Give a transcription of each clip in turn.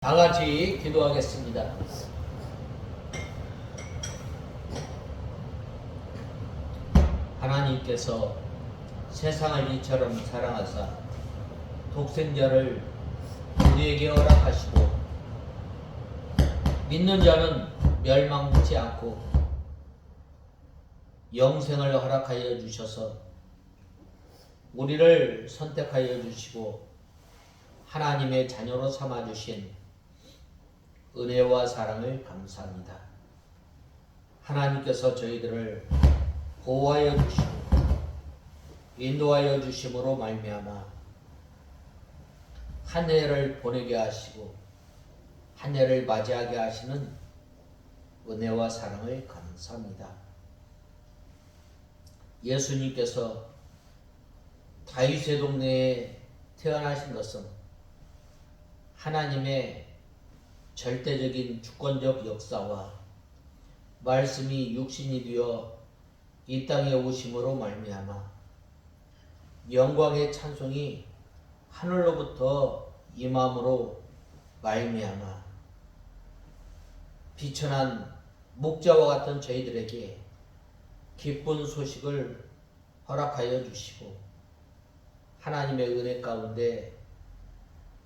다 같이 기도하겠습니다. 하나님께서 세상을 이처럼 사랑하사 독생자를 우리에게 허락하시고 믿는 자는 멸망치 않고 영생을 허락하여 주셔서 우리를 선택하여 주시고 하나님의 자녀로 삼아 주신 은혜와 사랑을 감사합니다. 하나님께서 저희들을 보호하여 주시고 인도하여 주심으로 말미암아 한 해를 보내게 하시고 한 해를 맞이하게 하시는 은혜와 사랑을 감사합니다. 예수님께서 다윗의 동네에 태어나신 것은 하나님의 절대적인 주권적 역사와 말씀이 육신이 되어 이 땅에 오심으로 말미암아 영광의 찬송이 하늘로부터 임함으로 말미암아 비천한 목자와 같은 저희들에게 기쁜 소식을 허락하여 주시고 하나님의 은혜 가운데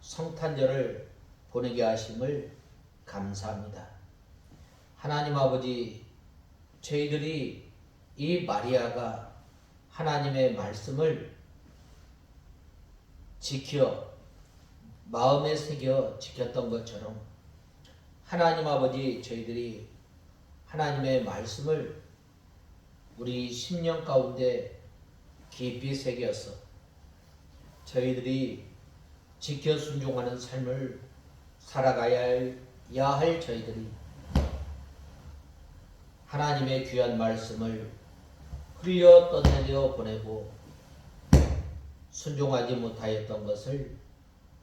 성탄절을 보내게 하심을 감사합니다. 하나님 아버지, 저희들이 이 마리아가 하나님의 말씀을 지켜 마음에 새겨 지켰던 것처럼 하나님 아버지, 저희들이 하나님의 말씀을 우리 심령 가운데 깊이 새겨서 저희들이 지켜 순종하는 삶을 살아가야 할 저희들이 하나님의 귀한 말씀을 흘려 떠내려 보내고 순종하지 못하였던 것을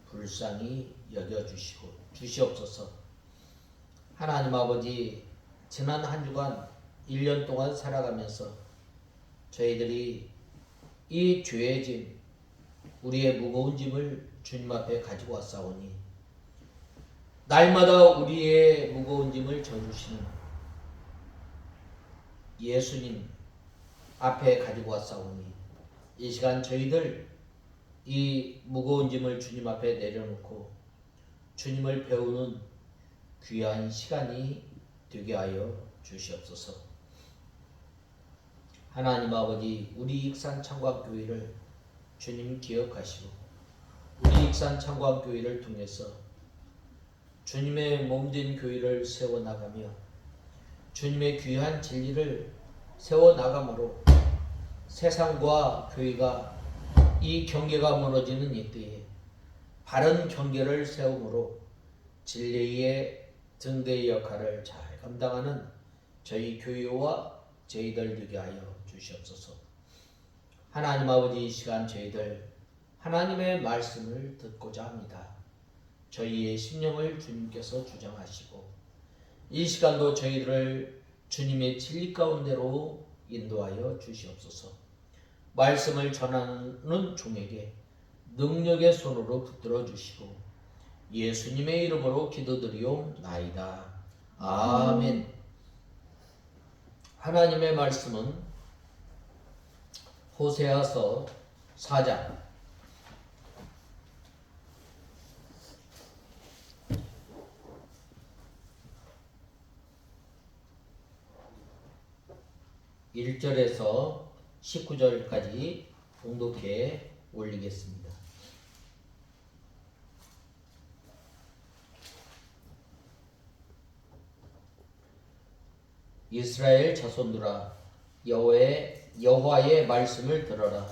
불쌍히 여겨주시고 주시옵소서. 하나님 아버지, 지난 한 주간 1년 동안 살아가면서 저희들이 이 죄의 짐, 우리의 무거운 짐을 주님 앞에 가지고 왔사오니 날마다 우리의 무거운 짐을 져주시는 예수님 앞에 가지고 왔사오니 이 시간 저희들 이 무거운 짐을 주님 앞에 내려놓고 주님을 배우는 귀한 시간이 되게 하여 주시옵소서. 하나님 아버지, 우리 익산 창광교회를 주님 기억하시고 우리 익산 창광교회를 통해서 주님의 몸된 교회를 세워나가며 주님의 귀한 진리를 세워나가므로 세상과 교회가 이 경계가 무너지는 이때에 바른 경계를 세우므로 진리의 등대의 역할을 잘 감당하는 저희 교회와 저희들 되게 하여 주시옵소서. 하나님 아버지, 이 시간 저희들 하나님의 말씀을 듣고자 합니다. 저희의 심령을 주님께서 주장하시고 이 시간도 저희들을 주님의 진리 가운데로 인도하여 주시옵소서. 말씀을 전하는 종에게 능력의 손으로 붙들어 주시고 예수님의 이름으로 기도드리옵나이다. 아멘. 하나님의 말씀은 호세아서 4장 1절에서 19절까지 봉독해 올리겠습니다. 이스라엘 자손들아, 여호와의 말씀을 들어라.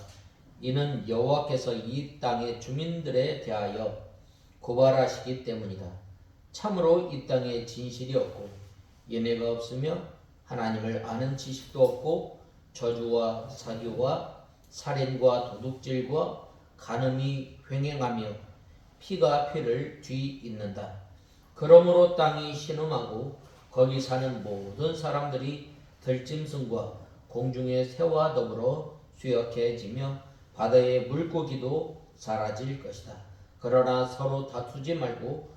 이는 여호와께서 이 땅의 주민들에 대하여 고발하시기 때문이다. 참으로 이 땅에 진실이 없고 예뇌가 없으며 하나님을 아는 지식도 없고 저주와 사교와 살인과 도둑질과 간음이 횡행하며 피가 피를 뒤잇는다. 그러므로 땅이 신음하고 거기 사는 모든 사람들이 들짐승과 공중의 새와 더불어 수역해지며 바다의 물고기도 사라질 것이다. 그러나 서로 다투지 말고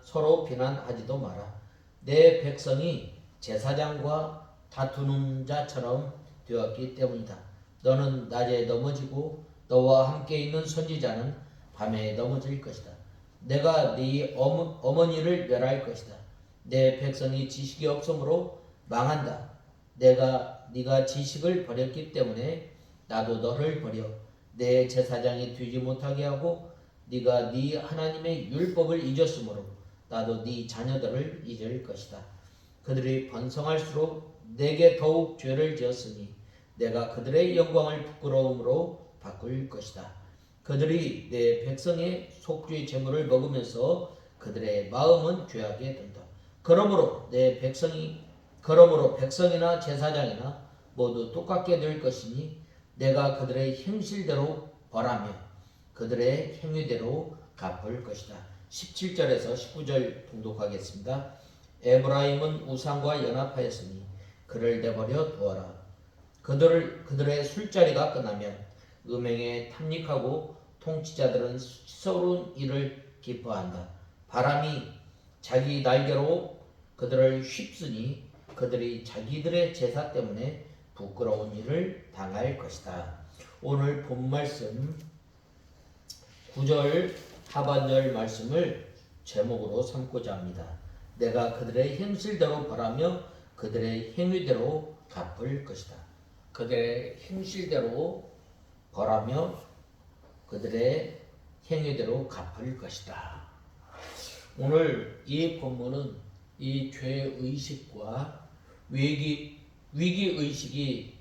서로 비난하지도 마라. 내 백성이 제사장과 다투는 자처럼 되었기 때문이다. 너는 낮에 넘어지고 너와 함께 있는 선지자는 밤에 넘어질 것이다. 내가 네 어머니를 멸할 것이다. 내 백성이 지식이 없으므로 망한다. 네가 지식을 버렸기 때문에 나도 너를 버려 내 제사장이 되지 못하게 하고 네가 네 하나님의 율법을 잊었으므로 나도 네 자녀들을 잊을 것이다. 그들이 번성할수록 내게 더욱 죄를 지었으니 내가 그들의 영광을 부끄러움으로 바꿀 것이다. 그들이 내 백성의 속죄의 제물을 먹으면서 그들의 마음은 죄하게 된다. 그러므로 백성이나 제사장이나 모두 똑같게 될 것이니 내가 그들의 행실대로 벌하며 그들의 행위대로 갚을 것이다. 17절에서 19절 봉독하겠습니다. 에브라임은 우상과 연합하였으니 그를 내버려 두어라. 그들의 술자리가 끝나면 음행에 탐닉하고 통치자들은 시서로운 일을 기뻐한다. 바람이 자기 날개로 그들을 휩쓰니 그들이 자기들의 제사 때문에 부끄러운 일을 당할 것이다. 오늘 본 말씀 9절 하반절 말씀을 제목으로 삼고자 합니다. 내가 그들의 행실대로 벌하며 그들의 행위대로 갚을 것이다. 그들의 행실대로 벌하며 그들의 행위대로 갚을 것이다. 오늘 이 본문은 이 죄의식과 위기의식이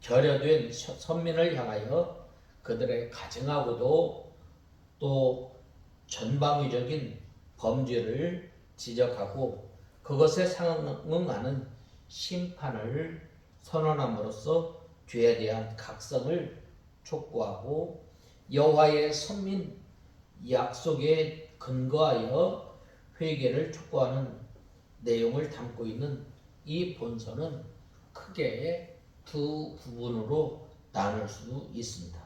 결여된 선민을 향하여 그들의 가증하고도 또 전방위적인 범죄를 지적하고 그것에 상응하는 심판을 선언함으로써 죄에 대한 각성을 촉구하고 여호와의 선민 약속에 근거하여 회개를 촉구하는 내용을 담고 있는 이 본서는 크게 두 부분으로 나눌 수 있습니다.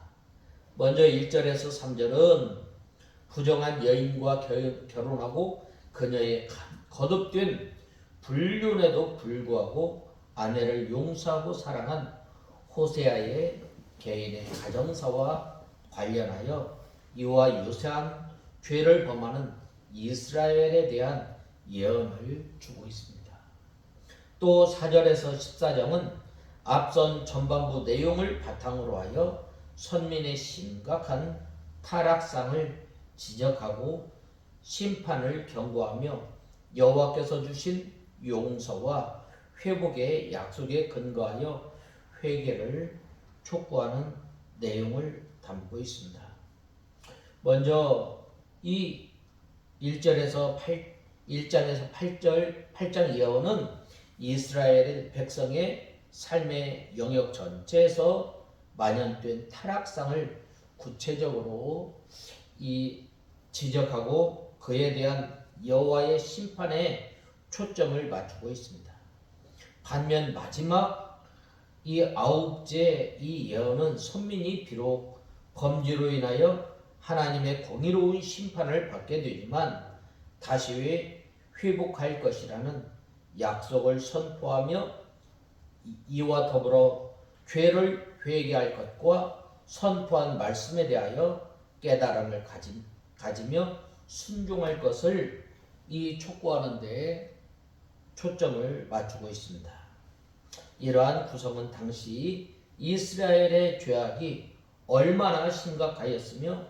먼저 1절에서 3절은 부정한 여인과 결혼하고 그녀의 거듭된 불륜에도 불구하고 아내를 용서하고 사랑한 호세아의 개인의 가정사와 관련하여 이와 유사한 죄를 범하는 이스라엘에 대한 예언을 주고 있습니다. 또 4절에서 14절은 앞선 전반부 내용을 바탕으로 하여 선민의 심각한 타락상을 지적하고 심판을 경고하며 여호와께서 주신 용서와 회복의 약속에 근거하여 회개를 촉구하는 내용을 담고 있습니다. 먼저 이 1장에서 8장 예언은 이스라엘 백성의 삶의 영역 전체에서 만연된 타락상을 구체적으로 지적하고 그에 대한 여호와의 심판에 초점을 맞추고 있습니다. 반면 마지막 이 9째 이 예언은 선민이 비록 범죄로 인하여 하나님의 공의로운 심판을 받게 되지만 다시 회복할 것이라는 약속을 선포하며 이와 더불어 죄를 회개할 것과 선포한 말씀에 대하여 깨달음을 가지며 순종할 것을 이 촉구하는 데에 초점을 맞추고 있습니다. 이러한 구성은 당시 이스라엘의 죄악이 얼마나 심각하였으며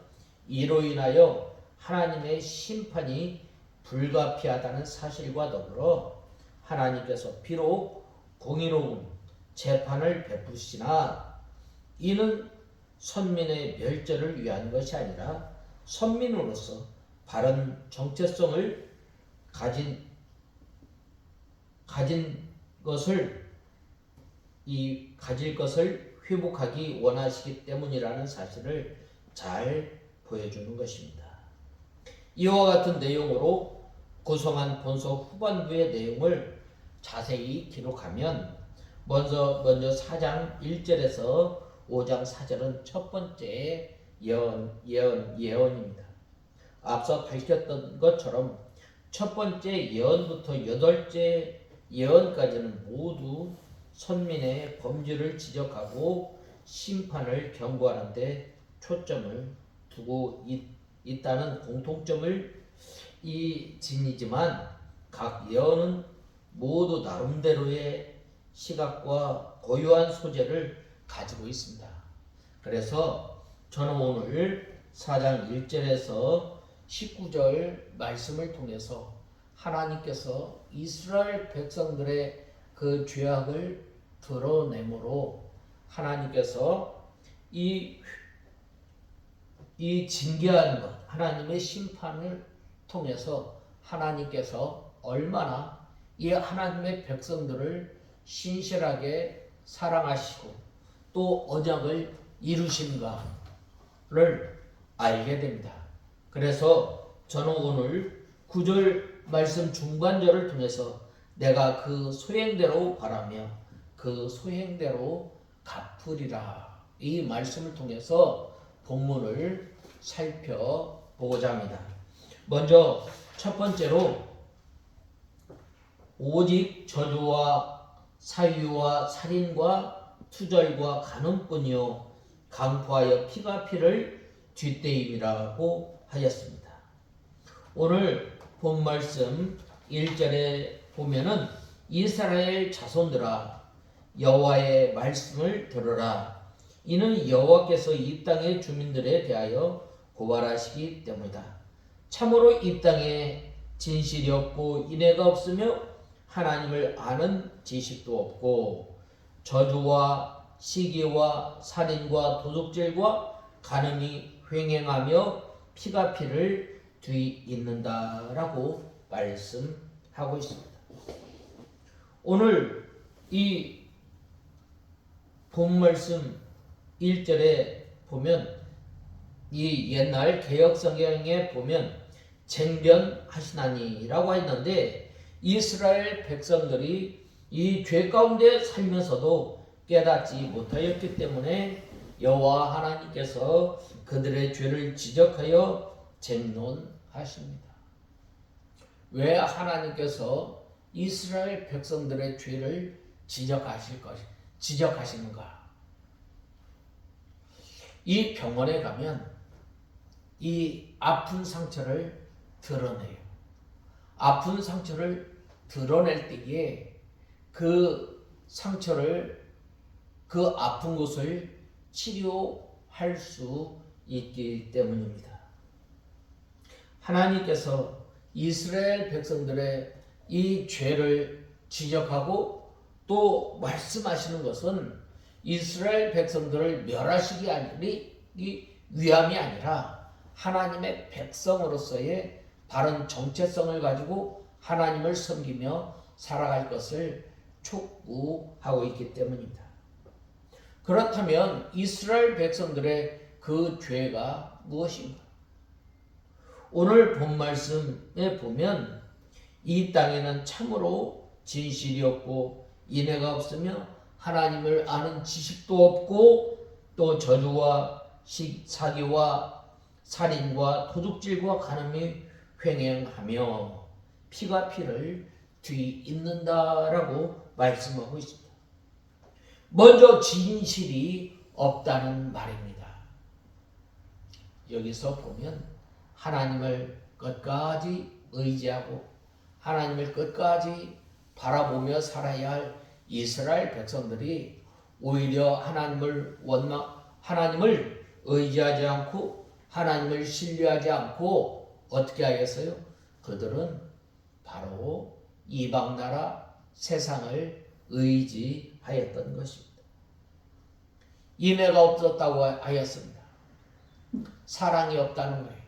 이로 인하여 하나님의 심판이 불가피하다는 사실과 더불어 하나님께서 비록 공의로운 재판을 베푸시나 이는 선민의 멸절을 위한 것이 아니라 선민으로서 바른 정체성을 가진 것을 회복하기 원하시기 때문이라는 사실을 잘 보여주는 것입니다. 이와 같은 내용으로 구성한 본서 후반부의 내용을 자세히 기록하면 먼저 4장 1절에서 5장 4절은 첫 번째 예언입니다. 앞서 밝혔던 것처럼 첫 번째 예언부터 여덟째 예언까지는 모두 선민의 범죄를 지적하고 심판을 경고하는 데 초점을 두고 있다는 공통점을 지니지만 각 예언은 모두 나름대로의 시각과 고유한 소재를 가지고 있습니다. 그래서 저는 오늘 4장 1절에서 19절 말씀을 통해서 하나님께서 이스라엘 백성들의 그 죄악을 드러내므로 하나님께서 이 징계하는 것, 하나님의 심판을 통해서 하나님께서 얼마나 이 하나님의 백성들을 신실하게 사랑하시고 또 언약을 이루신가를 알게 됩니다. 그래서 저는 오늘 9절 말씀 중반절을 통해서 내가 그 소행대로 바라며 그 소행대로 갚으리라, 이 말씀을 통해서 본문을 살펴보고자 합니다. 먼저 첫 번째로 오직 저주와 사유와 살인과 투절과 간음뿐이요 강포하여 피가 피를 뒷대임이라고 하였습니다. 오늘 본 말씀 1절에 보면은 이스라엘 자손들아 여호와의 말씀을 들으라. 이는 여호와께서 이 땅의 주민들에 대하여 고발하시기 때문이다. 참으로 이 땅에 진실이 없고 인애가 없으며 하나님을 아는 지식도 없고 저주와 시기와 살인과 도둑질과 간음이 횡행하며 피가 피를 뒤잇는다라고 말씀하고 있습니다. 오늘 이 본 말씀 1절에 보면 이 옛날 개역 성경에 보면 쟁변하시나니라고 했는데 이스라엘 백성들이 이 죄 가운데 살면서도 깨닫지 못하였기 때문에 여호와 하나님께서 그들의 죄를 지적하여 쟁론하십니다. 왜 하나님께서 이스라엘 백성들의 죄를 지적하시는가? 이 병원에 가면 이 아픈 상처를 드러내요. 아픈 상처를 드러낼 때에 그 상처를, 그 아픈 곳을 치료할 수 있기 때문입니다. 하나님께서 이스라엘 백성들의 이 죄를 지적하고 또 말씀하시는 것은 이스라엘 백성들을 멸하시기 위함이 아니라 하나님의 백성으로서의 바른 정체성을 가지고 하나님을 섬기며 살아갈 것을 촉구하고 있기 때문입니다. 그렇다면 이스라엘 백성들의 그 죄가 무엇인가? 오늘 본 말씀에 보면 이 땅에는 참으로 진실이 없고 인애가 없으며 하나님을 아는 지식도 없고 또 저주와 사기와 살인과 도둑질과 간음이 횡행하며 피가 피를 뒤잇는다라고 말씀하고 있습니다. 먼저 진실이 없다는 말입니다. 여기서 보면 하나님을 끝까지 의지하고 하나님을 끝까지 바라보며 살아야 할 이스라엘 백성들이 오히려 하나님을 의지하지 않고 하나님을 신뢰하지 않고 어떻게 하겠어요? 그들은 바로 이방 나라 세상을 의지하였던 것입니다. 인애가 없었다고 하였습니다. 사랑이 없다는 거예요.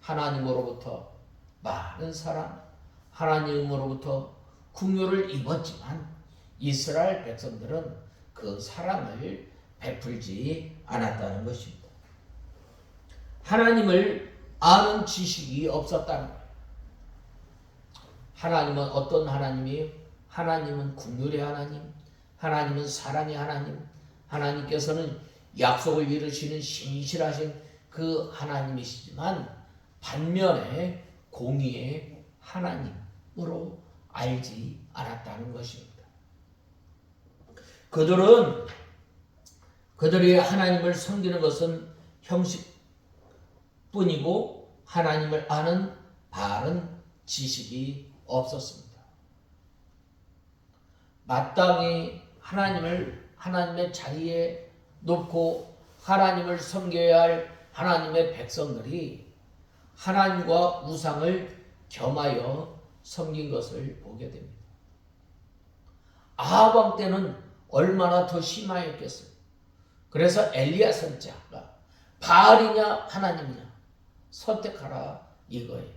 하나님으로부터 많은 사랑, 하나님으로부터 긍휼을 입었지만 이스라엘 백성들은 그 사랑을 베풀지 않았다는 것입니다. 하나님을 아는 지식이 없었다는 거예요. 하나님은 어떤 하나님이에요? 하나님은 긍휼의 하나님, 하나님은 사랑의 하나님, 하나님께서는 약속을 이루시는 신실하신 그 하나님이시지만 반면에 공의의 하나님으로 알지 않았다는 것입니다. 그들이 하나님을 섬기는 것은 형식뿐이고 하나님을 아는 바른 지식이 없었습니다. 마땅히 하나님의 자리에 놓고 하나님을 섬겨야 할 하나님의 백성들이 하나님과 우상을 겸하여 섬긴 것을 보게 됩니다. 아합 왕 때는 얼마나 더 심하였겠어요. 그래서 엘리야 선지자가 바알이냐 하나님이냐 선택하라 이거예요.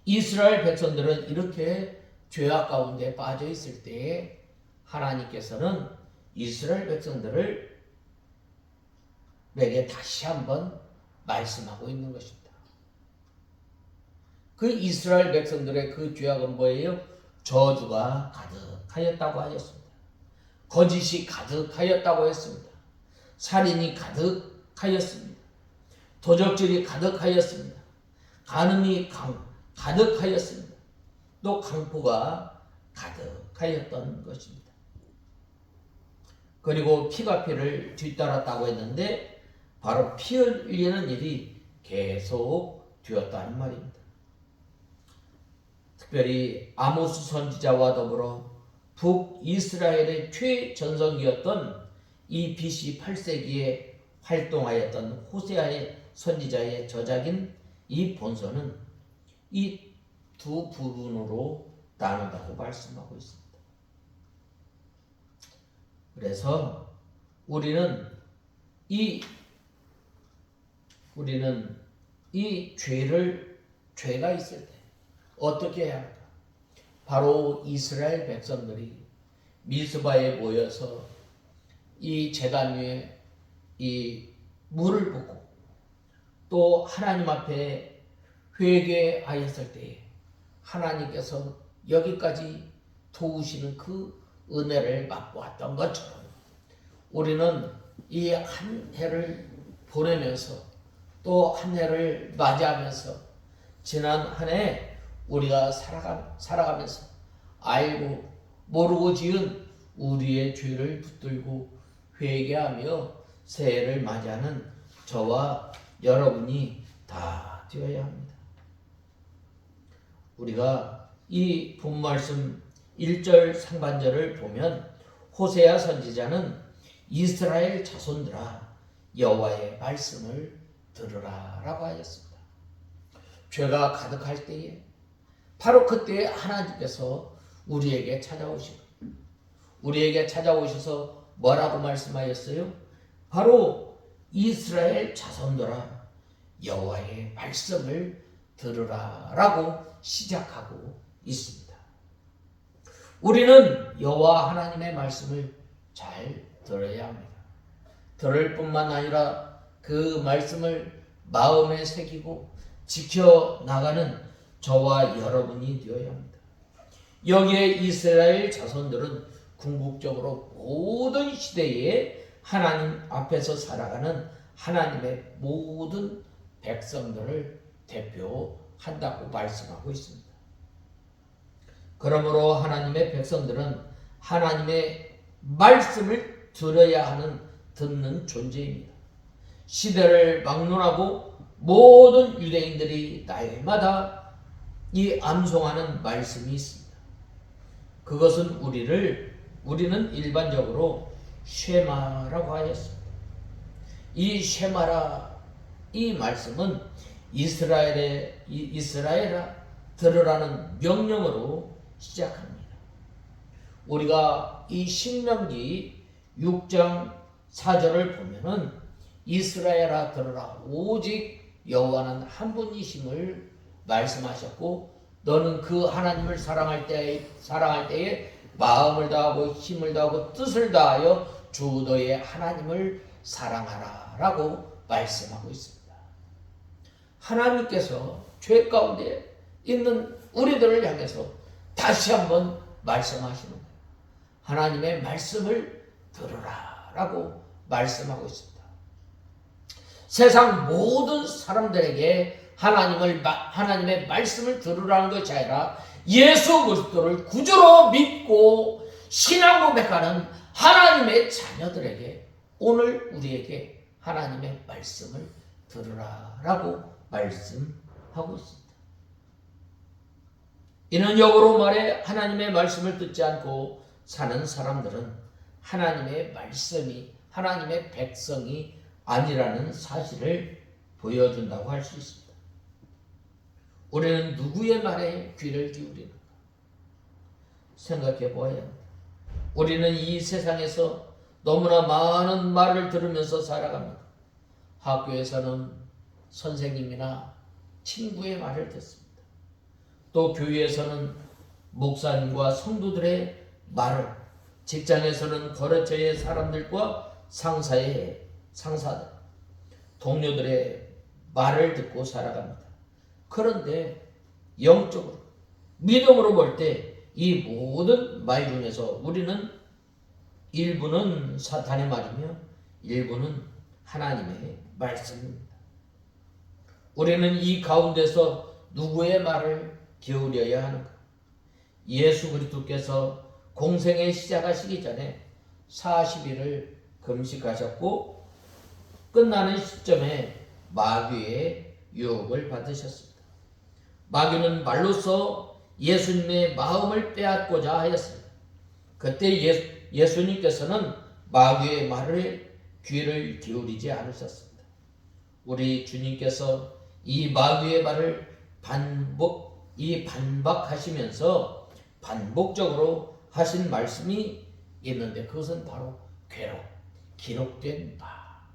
이스라엘 백성들은 이렇게 죄악 가운데 빠져 있을 때에 하나님께서는 이스라엘 백성들에게 다시 한번 말씀하고 있는 것입니다. 그 이스라엘 백성들의 그 죄악은 뭐예요? 저주가 가득하였다고 하였습니다. 거짓이 가득하였다고 했습니다. 살인이 가득하였습니다. 도적질이 가득하였습니다. 간음이 가득하였습니다. 또 강포가 가득하였던 것입니다. 그리고 피가 피를 뒤따랐다고 했는데 바로 피 흘리는 일이 계속 되었다는 말입니다. 특별히 아모스 선지자와 더불어 북이스라엘의 최전성기였던 이 BC 8세기에 활동하였던 호세아의 선지자의 저작인 이 본서는 이 두 부분으로 나눈다고 말씀하고 있습니다. 그래서 우리는 이 죄가 있을 때 어떻게 해야 할까? 바로 이스라엘 백성들이 미스바에 모여서 이 제단 위에 이 물을 붓고 또 하나님 앞에 회개하였을 때에 하나님께서 여기까지 도우시는 그 은혜를 맛보았던 것처럼 우리는 이 한 해를 보내면서 또 한 해를 맞이하면서 지난 한 해 우리가 살아가면서 알고 모르고 지은 우리의 죄를 붙들고 회개하며 새해를 맞이하는 저와 여러분이 다 되어야 합니다. 우리가 이 본말씀 1절 상반절을 보면 호세아 선지자는 이스라엘 자손들아 여호와의 말씀을 들으라 라고 하였습니다. 죄가 가득할 때에 바로 그때에 하나님께서 우리에게 찾아오셔서 뭐라고 말씀하였어요? 바로 이스라엘 자손들아 여호와의 말씀을 들으라 라고 시작하고 있습니다. 우리는 여호와 하나님의 말씀을 잘 들어야 합니다. 들을 뿐만 아니라 그 말씀을 마음에 새기고 지켜나가는 저와 여러분이 되어야 합니다. 여기에 이스라엘 자손들은 궁극적으로 모든 시대에 하나님 앞에서 살아가는 하나님의 모든 백성들을 대표한다고 말씀하고 있습니다. 그러므로 하나님의 백성들은 하나님의 말씀을 들어야 하는 듣는 존재입니다. 시대를 막론하고 모든 유대인들이 날마다 이 암송하는 말씀이 있습니다. 그것은 우리는 일반적으로 쉐마라고 하였습니다. 이 쉐마라 이 말씀은 이스라엘아 들으라는 명령으로 시작합니다. 우리가 이 신명기 6장 4절을 보면은 이스라엘아 들으라 오직 여호와는 한 분이심을 말씀하셨고 너는 그 하나님을 사랑할 때에 마음을 다하고 힘을 다하고 뜻을 다하여 주 너의 하나님을 사랑하라 라고 말씀하고 있습니다. 하나님께서 죄 가운데 있는 우리들을 향해서 다시 한번 말씀하시는 거예요. 하나님의 말씀을 들으라 라고 말씀하고 있습니다. 세상 모든 사람들에게 하나님의 말씀을 들으라는 것이 아니라 예수 그리스도를 구주로 믿고 신앙 고백하는 하나님의 자녀들에게 오늘 우리에게 하나님의 말씀을 들으라라고 말씀하고 있습니다. 이는 역으로 말해 하나님의 말씀을 듣지 않고 사는 사람들은 하나님의 말씀이 하나님의 백성이 아니라는 사실을 보여준다고 할 수 있습니다. 우리는 누구의 말에 귀를 기울이는가 생각해 보아야 합니다. 우리는 이 세상에서 너무나 많은 말을 들으면서 살아갑니다. 학교에서는 선생님이나 친구의 말을 듣습니다. 또 교회에서는 목사님과 성도들의 말을, 직장에서는 거래처의 사람들과 상사들, 동료들의 말을 듣고 살아갑니다. 그런데 영적으로, 믿음으로 볼 때 이 모든 말 중에서 우리는 일부는 사탄의 말이며 일부는 하나님의 말씀입니다. 우리는 이 가운데서 누구의 말을 기울여야 하는가? 예수 그리스도께서 공생에 시작하시기 전에 40일을 금식하셨고 끝나는 시점에 마귀의 유혹을 받으셨습니다. 마귀는 말로써 예수님의 마음을 빼앗고자 하였습니다. 그때 예수님께서는 마귀의 말을 귀를 기울이지 않으셨습니다. 우리 주님께서 이 마귀의 말을 반박하시면서 반복적으로 하신 말씀이 있는데 그것은 바로 기록된 바.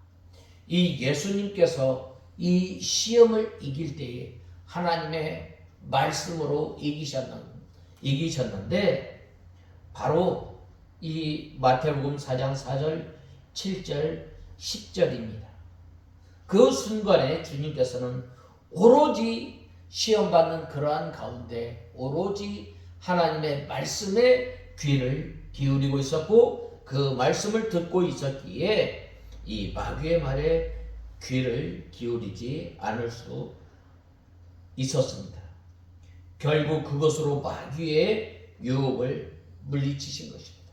이 예수님께서 이 시험을 이길 때에 하나님의 말씀으로 이기셨는데 바로 이 마태복음 4장 4절 7절 10절입니다. 그 순간에 주님께서는 오로지 시험받는 그러한 가운데 오로지 하나님의 말씀에 귀를 기울이고 있었고 그 말씀을 듣고 있었기에 이 마귀의 말에 귀를 기울이지 않을 수 있었습니다. 결국 그것으로 마귀의 유혹을 물리치신 것입니다.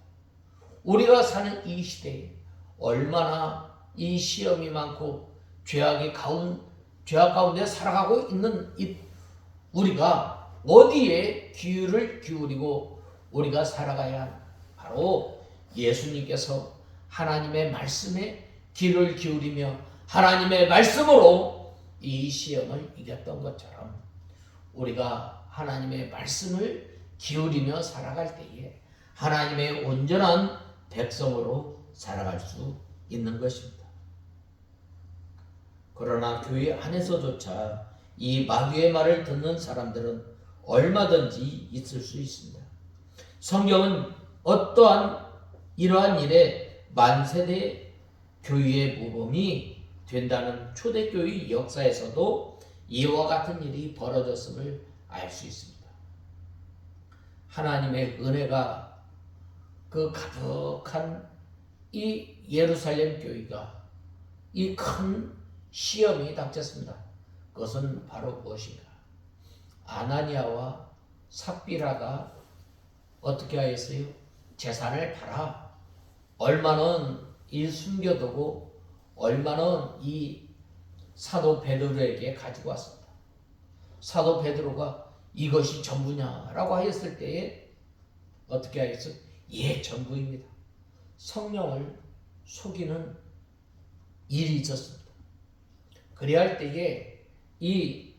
우리가 사는 이 시대에 얼마나 이 시험이 많고 죄악 가운데 살아가고 있는 우리가 어디에 귀를 기울이고 우리가 살아가야 하는가? 바로 예수님께서 하나님의 말씀에 귀를 기울이며 하나님의 말씀으로 이 시험을 이겼던 것처럼 우리가 하나님의 말씀을 기울이며 살아갈 때에 하나님의 온전한 백성으로 살아갈 수 있는 것입니다. 그러나 교회 안에서조차 이 마귀의 말을 듣는 사람들은 얼마든지 있을 수 있습니다. 성경은 어떠한 이러한 일에 만세대 교회의 모범이 된다는 초대교회 역사에서도 이와 같은 일이 벌어졌음을 알 수 있습니다. 하나님의 은혜가 그 가득한 이 예루살렘 교회가 이 큰 시험이 닥쳤습니다. 그것은 바로 무엇인가? 아나니아와 삽비라가 어떻게 하였어요? 재산을 팔아 얼마는 이 숨겨두고 얼마는 이 사도 베드로에게 가지고 왔습니다. 사도 베드로가 이것이 전부냐라고 하였을 때에 어떻게 하였어요? 예, 전부입니다. 성령을 속이는 일이 있었습니다. 그래야 할 때에 이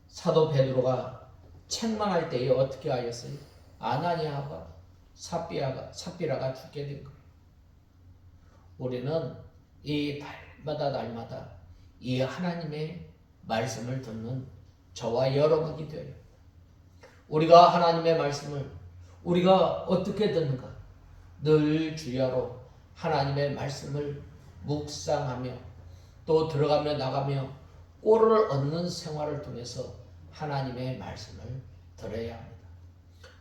사도 베드로가 책망할 때에 어떻게 하였어요? 아나니아와 삽비라가 죽게 된 거예요. 우리는 이 날마다 이 하나님의 말씀을 듣는 저와 여러분이 되어요. 우리가 하나님의 말씀을 우리가 어떻게 듣는가? 늘 주야로 하나님의 말씀을 묵상하며 또 들어가며 나가며 꼴을 얻는 생활을 통해서 하나님의 말씀을 들어야 합니다.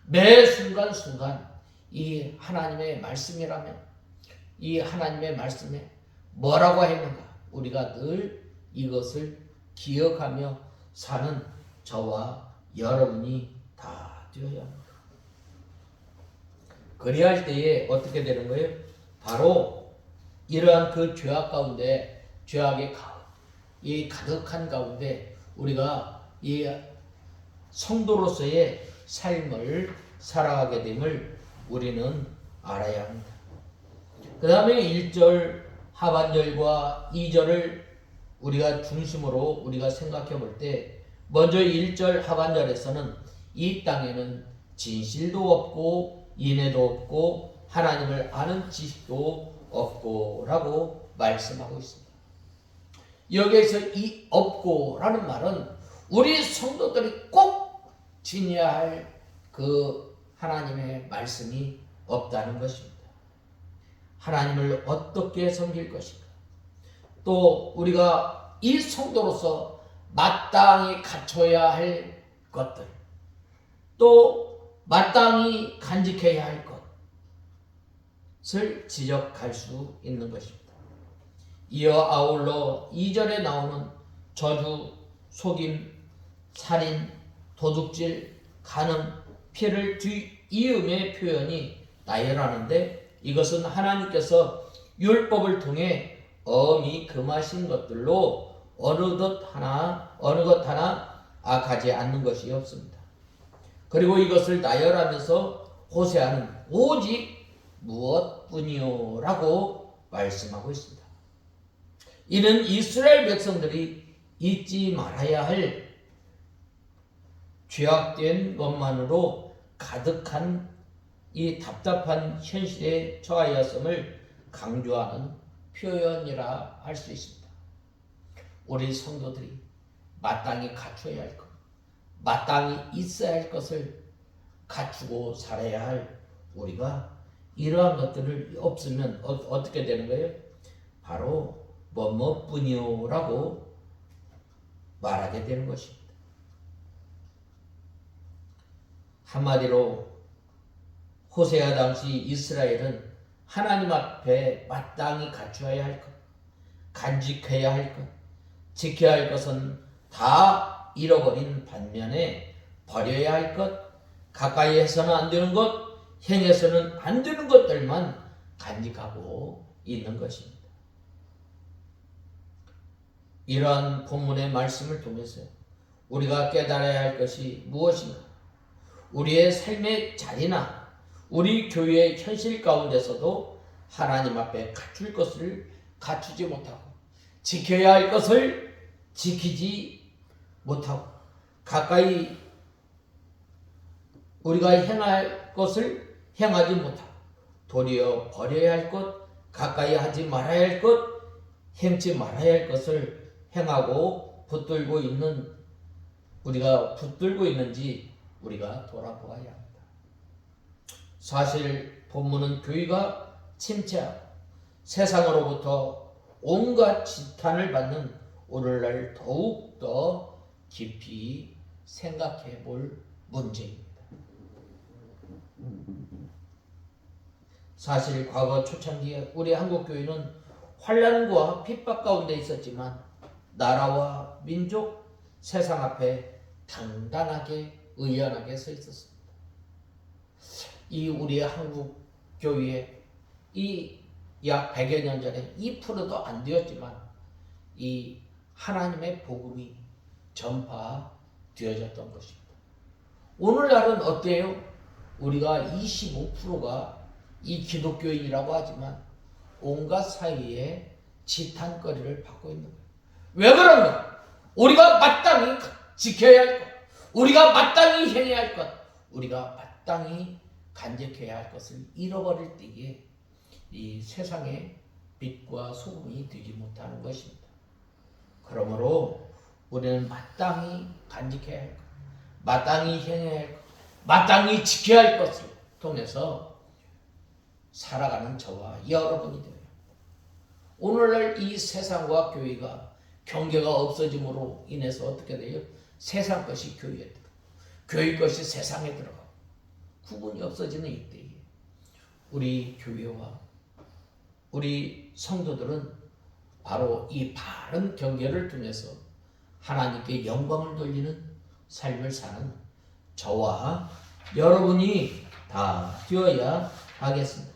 매 순간순간 이 하나님의 말씀이라면 이 하나님의 말씀에 뭐라고 했는가? 우리가 늘 이것을 기억하며 사는 저와 여러분이 다 되어야 합니다. 그리할 때에 어떻게 되는 거예요? 바로 이러한 그 죄악 가운데, 죄악의 이 가득한 가운데 우리가 이 성도로서의 삶을 살아가게 됨을 우리는 알아야 합니다. 그 다음에 1절 하반절과 2절을 우리가 중심으로 우리가 생각해 볼 때, 먼저 1절 하반절에서는 이 땅에는 진실도 없고 인애도 없고 하나님을 아는 지식도 없고 라고 말씀하고 있습니다. 여기에서 이 없고 라는 말은 우리 성도들이 꼭 지녀야 할 그 하나님의 말씀이 없다는 것입니다. 하나님을 어떻게 섬길 것인가, 또 우리가 이 성도로서 마땅히 갖춰야 할 것들, 또 마땅히 간직해야 할 것을 지적할 수 있는 것입니다. 이어 아울러 2절에 나오는 저주, 속임, 살인, 도둑질, 간음, 피를 뒤이음의 표현이 나열하는데, 이것은 하나님께서 율법을 통해 엄히 금하신 것들로 어느 것 하나 악하지 않는 것이 없습니다. 그리고 이것을 나열하면서 호세아는 오직 무엇뿐이요 라고 말씀하고 있습니다. 이는 이스라엘 백성들이 잊지 말아야 할 죄악된 것만으로 가득한 이 답답한 현실에 처하였음을 강조하는 표현이라 할 수 있습니다. 우리 성도들이 마땅히 갖춰야 할 것, 마땅히 있어야 할 것을 갖추고 살아야 할 우리가 이러한 것들을 없으면 어떻게 되는 거예요? 바로 뭐뭐뿐이요 라고 말하게 되는 것입니다. 한마디로 호세아 당시 이스라엘은 하나님 앞에 마땅히 갖춰야 할 것, 간직해야 할 것, 지켜야 할 것은 다 잃어버린 반면에 버려야 할 것, 가까이 해서는 안 되는 것, 행해서는 안 되는 것들만 간직하고 있는 것입니다. 이러한 본문의 말씀을 통해서 우리가 깨달아야 할 것이 무엇인가? 우리의 삶의 자리나 우리 교회의 현실 가운데서도 하나님 앞에 갖출 것을 갖추지 못하고, 지켜야 할 것을 지키지 못하고, 가까이 우리가 행할 것을 행하지 못하고, 도리어 버려야 할 것, 가까이 하지 말아야 할 것, 행치 말아야 할 것을 행하고 붙들고 있는지 우리가 돌아보아야 합니다. 사실 본문은 교회가 침체하고 세상으로부터 온갖 지탄을 받는 오늘날 더욱 더 깊이 생각해 볼 문제입니다. 사실 과거 초창기에 우리 한국교회는 환난과 핍박 가운데 있었지만 나라와 민족, 세상 앞에 단단하게 의연하게 서 있었습니다. 이 우리의 한국 교회에 이 약 100여 년 전에 2%도 안 되었지만 이 하나님의 복음이 전파되어졌던 것입니다. 오늘날은 어때요? 우리가 25%가 이 기독교인이라고 하지만 온갖 사이에 지탄거리를 받고 있는 거예요. 왜 그런가? 우리가 마땅히 지켜야 할 것, 우리가 마땅히 행해야 할 것, 우리가 마땅히 간직해야 할 것을 잃어버릴 때에 이 세상의 빛과 소금이 되지 못하는 것입니다. 그러므로 우리는 마땅히 간직해야 할 것, 마땅히 행해야 할 것, 마땅히 지켜야 할 것을 통해서 살아가는 저와 여러분이 되어요. 오늘날 이 세상과 교회가 경계가 없어짐으로 인해서 어떻게 돼요? 세상 것이 교회에 들어가고 교회 것이 세상에 들어가고 구분이 없어지는 이때에 우리 교회와 우리 성도들은 바로 이 바른 경계를 통해서 하나님께 영광을 돌리는 삶을 사는 저와 여러분이 다 되어야 하겠습니다.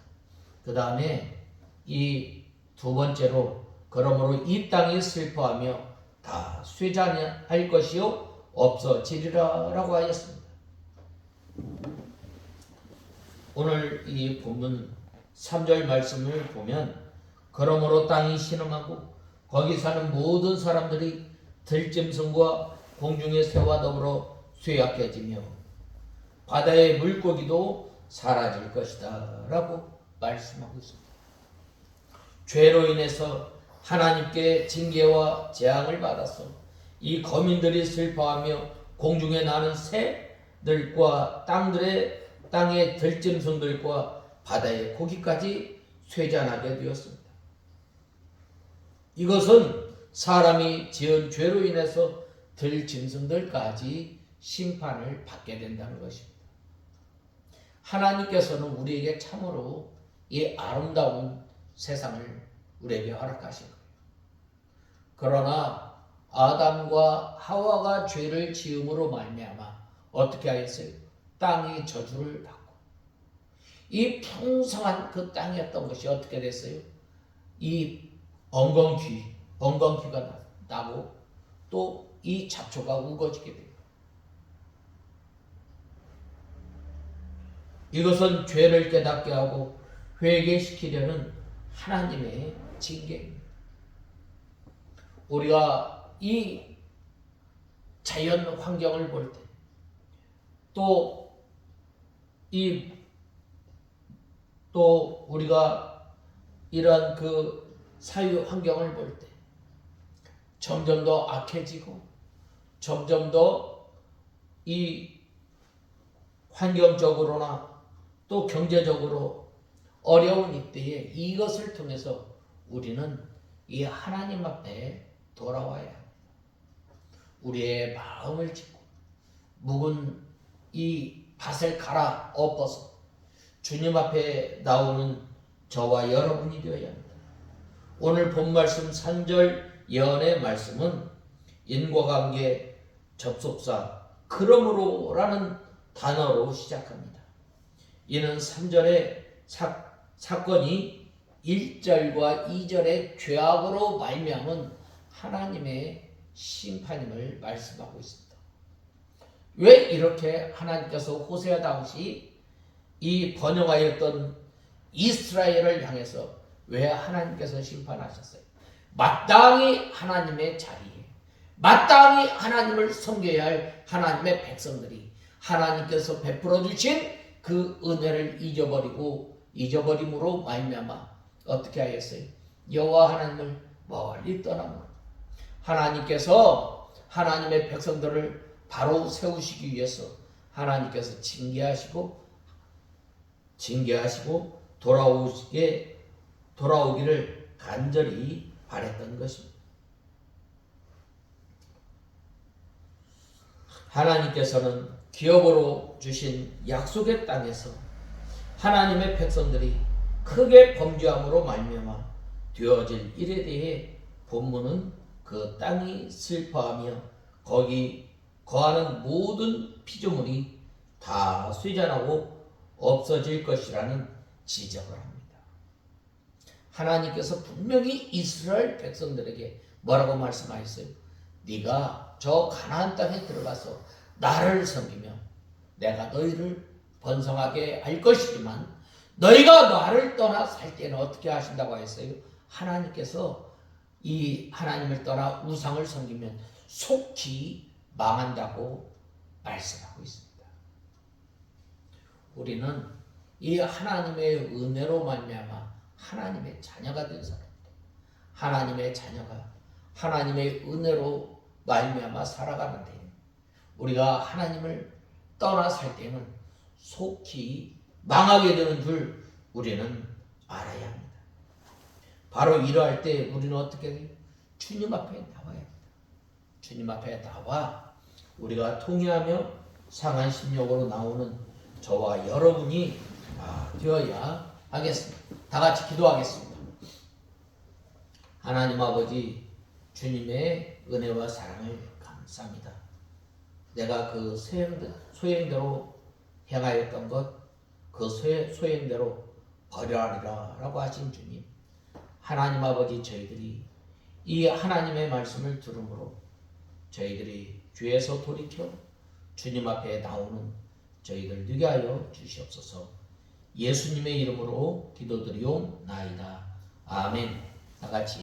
그 다음에 이 두 번째로 그러므로 이 땅이 슬퍼하며 다 쇠잔할 것이요 없어지리라 라고 하였습니다. 오늘 이 본문 3절 말씀을 보면 그러므로 땅이 신음하고 거기 사는 모든 사람들이 들짐승과 공중의 새와 더불어 쇠약해지며 바다의 물고기도 사라질 것이다 라고 말씀하고 있습니다. 죄로 인해서 하나님께 징계와 재앙을 받았어 이 거민들이 슬퍼하며 공중에 나는 새들과 땅의 들짐승들과 바다의 고기까지 쇠잔하게 되었습니다. 이것은 사람이 지은 죄로 인해서 들짐승들까지 심판을 받게 된다는 것입니다. 하나님께서는 우리에게 참으로 이 아름다운 세상을 우리에게 허락하신 거예요. 그러나 아담과 하와가 죄를 지음으로 말미암아 어떻게 하였어요? 땅이 저주를 받고 이 풍성한 그 땅이었던 것이 어떻게 됐어요? 이 엉겅퀴가 나고 또 이 잡초가 우거지게 됩니다. 이것은 죄를 깨닫게 하고 회개시키려는 하나님의 징계입니다. 우리가 이 자연 환경을 볼 때 또 우리가 이러한 그 사회 환경을 볼 때 점점 더 악해지고 점점 더 이 환경적으로나 또 경제적으로 어려운 이때에 이것을 통해서 우리는 이 하나님 앞에 돌아와야 합니다. 우리의 마음을 짚고 묵은 이 밭을 갈아 엎어서 주님 앞에 나오는 저와 여러분이 되어야 합니다. 오늘 본 말씀 3절 예언의 말씀은 인과관계 접속사 그러므로라는 단어로 시작합니다. 이는 3절의 사건이 1절과 2절의 죄악으로 말미암은 하나님의 심판임을 말씀하고 있습니다. 왜 이렇게 하나님께서 호세아 당시 이 번영하였던 이스라엘을 향해서 왜 하나님께서 심판하셨어요? 마땅히 하나님의 자리에 마땅히 하나님을 섬겨야 할 하나님의 백성들이 하나님께서 베풀어 주신 그 은혜를 잊어버림으로 말미암아 어떻게 하였어요? 여호와 하나님을 멀리 떠나므로 하나님께서 하나님의 백성들을 바로 세우시기 위해서 하나님께서 징계하시고 돌아오기를 간절히 바랬던 것입니다. 하나님께서는 기업으로 주신 약속의 땅에서 하나님의 백성들이 크게 범죄함으로 말미암아 되어질 일에 대해 본문은 그 땅이 슬퍼하며 거기 거하는 모든 피조물이 다 쇠잔하고 없어질 것이라는 지적을 합니다. 하나님께서 분명히 이스라엘 백성들에게 뭐라고 말씀하셨어요? 네가 저 가나안 땅에 들어가서 나를 섬기며 내가 너희를 번성하게 할 것이지만 너희가 나를 떠나 살 때는 어떻게 하신다고 했어요? 하나님께서 이 하나님을 떠나 우상을 섬기면 속히 망한다고 말씀하고 있습니다. 우리는 이 하나님의 은혜로 말미암아 하나님의 자녀가 된 사람입니다. 하나님의 자녀가 하나님의 은혜로 말미암아 살아가는데 우리가 하나님을 떠나 살 때는 속히 망하게 되는 줄 우리는 알아야 합니다. 바로 이러할 때 우리는 어떻게 해요? 주님 앞에 나와야 합니다. 주님 앞에 나와 우리가 통회하며 상한 심령으로 나오는 저와 여러분이 되어야 하겠습니다. 다 같이 기도하겠습니다. 하나님 아버지 주님의 은혜와 사랑을 감사합니다. 내가 그 소행대로 행하였던 것, 그 소행대로 버려하리라 라고 하신 주님, 하나님 아버지 저희들이 이 하나님의 말씀을 들음으로 저희들이 죄에서 돌이켜 주님 앞에 나오는 저희들 되게 하여 주시옵소서. 예수님의 이름으로 기도드리옵나이다. 아멘. 다 같이